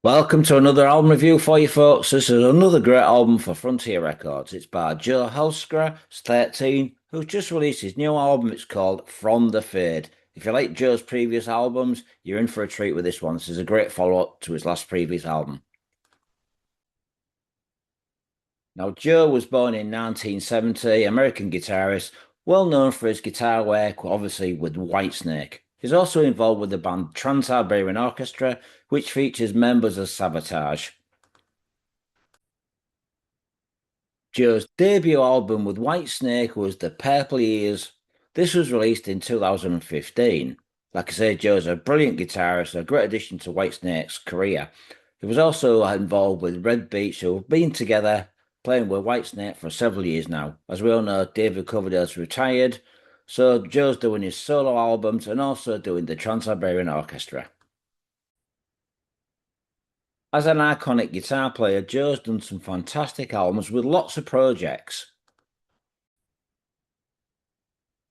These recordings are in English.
Welcome to another album review for you folks. This is another great album for Frontier Records. It's by Joel Hoekstra, 13, who's just released his new album. It's called From the Fade. If you like Joe's previous albums, you're in for a treat with this one. This is a great follow-up to his last previous album. Now, Joe was born in 1970, American guitarist, well known for his guitar work, obviously with Whitesnake. He's also involved with the band Trans-Siberian Orchestra, which features members of Savatage. Joe's debut album with Whitesnake was The Purple Years. This was released in 2015. Like I say, Joe's a brilliant guitarist, a great addition to Whitesnake's career. He was also involved with Red Beach, who have been together playing with Whitesnake for several years now. As we all know, David Coverdale's retired, so Joe's doing his solo albums and also doing the Trans-Siberian Orchestra. As an iconic guitar player, Joe's done some fantastic albums with lots of projects.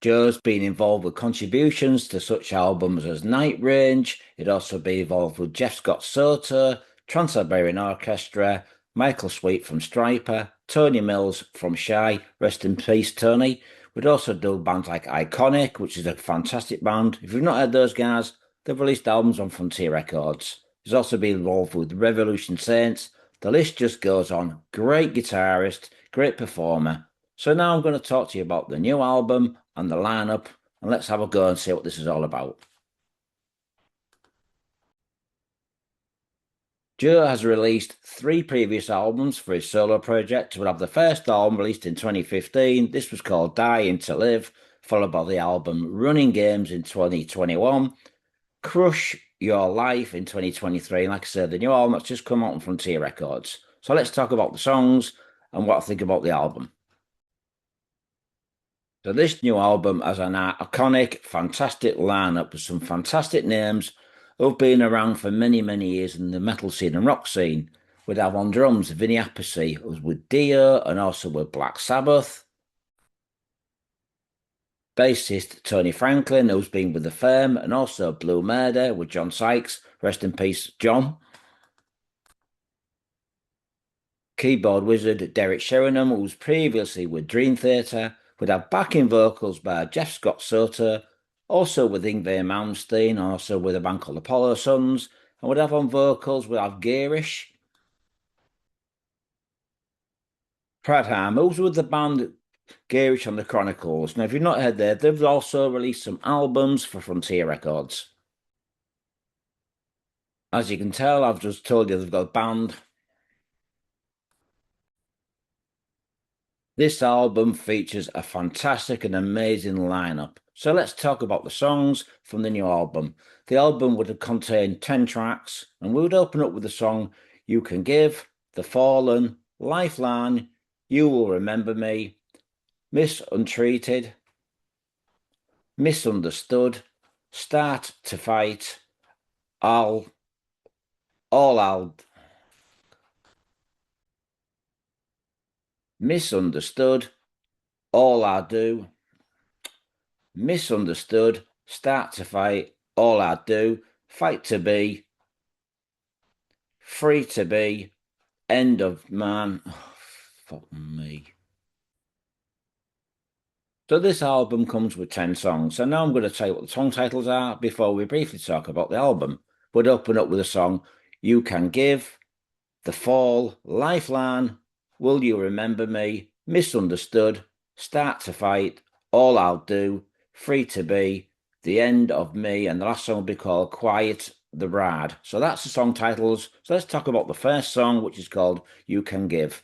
Joe's been involved with contributions to such albums as Night Range. He'd also be involved with Jeff Scott Soto, Trans-Siberian Orchestra, Michael Sweet from Striper, Tony Mills from Shy, rest in peace, Tony. We'd also do bands like Iconic, which is a fantastic band. If you've not heard those guys, they've released albums on Frontier Records. He's also been involved with Revolution Saints. The list just goes on. Great guitarist, great performer. So now I'm going to talk to you about the new album and the lineup, and let's have a go and see what this is all about. Joe has released three previous albums for his solo project. We'll have the first album released in 2015. This was called Dying to Live, followed by the album Running Games in 2021, Crush Your Life in 2023. And like I said, the new album that's just come out on Frontier Records. So let's talk about the songs and what I think about the album. So this new album has an iconic, fantastic lineup with some fantastic names who've been around for many, many years in the metal scene and rock scene. We'd have on drums Vinny Appice, who was with Dio and also with Black Sabbath. Bassist Tony Franklin, who's been with The Firm and also Blue Murder with John Sykes. Rest in peace, John. Keyboard wizard Derek Sherinian, who was previously with Dream Theater. We'd have backing vocals by Jeff Scott Soto, also with Yngwie Malmsteen, also with a band called Apollo Sons. And we'd have on vocals, we'd have Girish Pradhan, who's with the band Girish and The Chronicles. Now, if you've not heard that, they've also released some albums for Frontier Records. As you can tell, I've just told you they've got a band. This album features a fantastic and amazing lineup. So let's talk about the songs from the new album. The album would have contained 10 tracks, and we would open up with the song You Can Give, The Fallen, Lifeline, You Will Remember Me, Misuntreated, Misunderstood, Start to Fight, All, All I'll, Misunderstood, All I Do, Misunderstood, Start to Fight, All I Do, Fight to Be, Free to Be, End of Man. Oh, fuck me. So this album comes with 10 songs. So now I'm going to tell you what the song titles are before we briefly talk about the album. We'd open up with a song, You Can Give, The Fall, Lifeline, Will You Remember Me, Misunderstood, Start to Fight, All I'll Do, Free to Be, The End of Me, and the last song will be called Quiet the Bride. So that's the song titles. So let's talk about the first song, which is called You Can Give.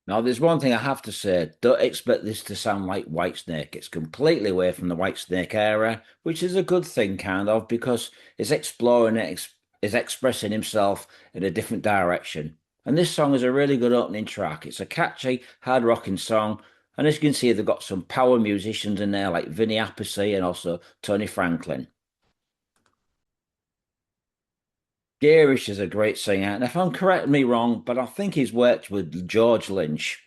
Now, there's one thing I have to say. Don't expect this to sound like Whitesnake. It's completely away from the Whitesnake era, which is a good thing, kind of, because it's exploring it, it's expressing himself in a different direction. And this song is a really good opening track. It's a catchy, hard rocking song. And as you can see, they've got some power musicians in there like Vinny Appice and also Tony Franklin. Girish is a great singer, and if I'm correct me wrong, but I think he's worked with George Lynch.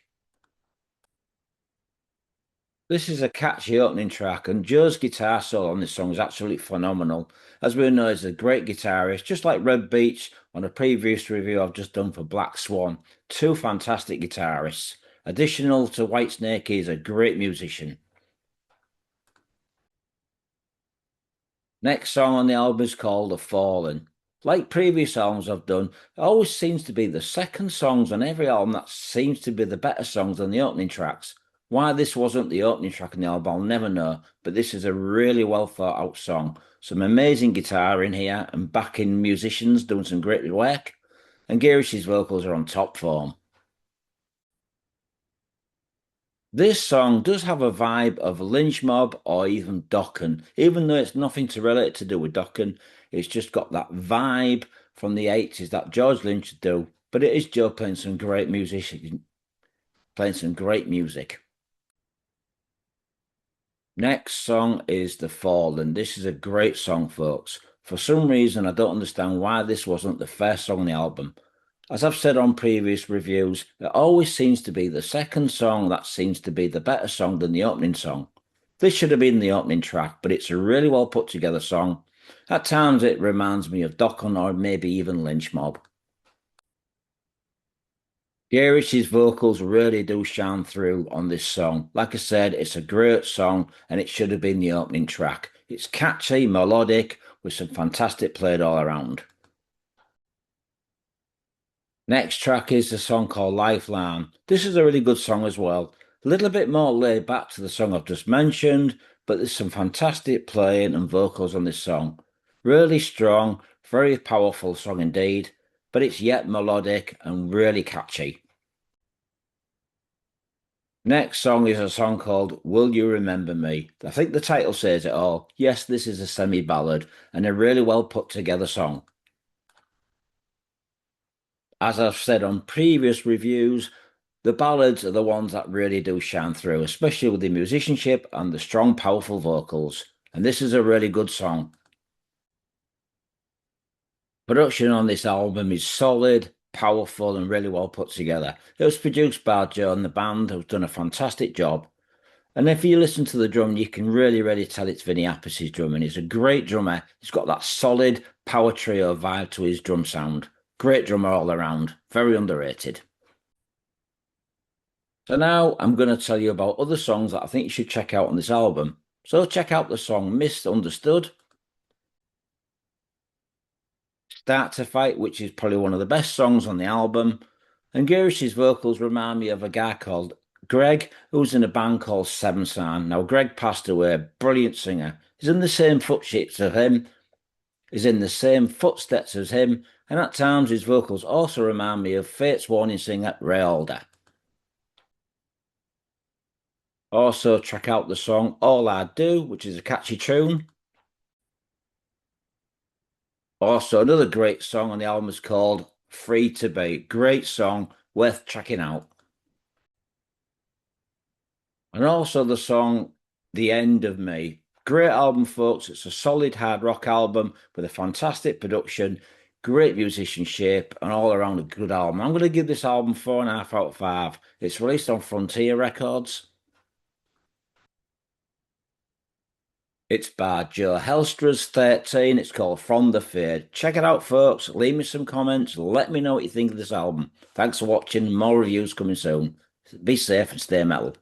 This is a catchy opening track, and Joe's guitar solo on this song is absolutely phenomenal. As we know, he's a great guitarist, just like Red Beach on a previous review I've just done for Black Swan. Two fantastic guitarists. Additional to Whitesnake, he's a great musician. Next song on the album is called The Fallen. Like previous albums I've done, it always seems to be the second songs on every album that seems to be the better songs than the opening tracks. Why this wasn't the opening track on the album, I'll never know, but this is a really well thought out song. Some amazing guitar in here and backing musicians doing some great work, and Girish's vocals are on top form. This song does have a vibe of Lynch Mob or even Dokken, even though it's nothing to relate to do with Dokken. It's just got that vibe from the 80s that George Lynch would do. But it is Joe playing some great music, playing some great music. Next song is The Fallen. This is a great song, folks. For some reason, I don't understand why this wasn't the first song on the album. As I've said on previous reviews, it always seems to be the second song that seems to be the better song than the opening song. This should have been the opening track, but it's a really well put together song. At times it reminds me of Dokken or maybe even Lynch Mob. Girish's vocals really do shine through on this song. Like I said, it's a great song and it should have been the opening track. It's catchy, melodic, with some fantastic played all around. Next track is the song called Lifeline. This is a really good song as well. A little bit more laid back to the song I've just mentioned, but there's some fantastic playing and vocals on this song. Really strong, very powerful song indeed, but it's yet melodic and really catchy. Next song is a song called Will You Remember Me? I think the title says it all. Yes, this is a semi-ballad and a really well put together song. As I've said on previous reviews, the ballads are the ones that really do shine through, especially with the musicianship and the strong, powerful vocals. And this is a really good song. Production on this album is solid, powerful, and really well put together. It was produced by Joe and the band, who've done a fantastic job. And if you listen to the drum, you can really tell it's Vinny Appice's drumming. He's a great drummer. He's got that solid power trio vibe to his drum sound. Great drummer all around. Very underrated. So now I'm going to tell you about other songs that I think you should check out on this album. So check out the song Misunderstood, Start to Fight, which is probably one of the best songs on the album. And Girish's vocals remind me of a guy called Greg, who's in a band called Seven Sign. Now, Greg passed away, brilliant singer. He's in the same footsteps of him. He's in the same footsteps as him. And at times, his vocals also remind me of Fate's Warning singer Ray Alder. Also, check out the song All I Do, which is a catchy tune. Also, another great song on the album is called Free to Be. Great song, worth checking out. And also the song The End of Me. Great album, folks. It's a solid hard rock album with a fantastic production, great musicianship, and all around a good album. I'm going to give this album 4.5 out of 5. It's released on Frontier Records. It's by Joel Hoekstra's 13. It's called From the Fade. Check it out, folks. Leave me some comments. Let me know what you think of this album. Thanks for watching. More reviews coming soon. Be safe and stay metal.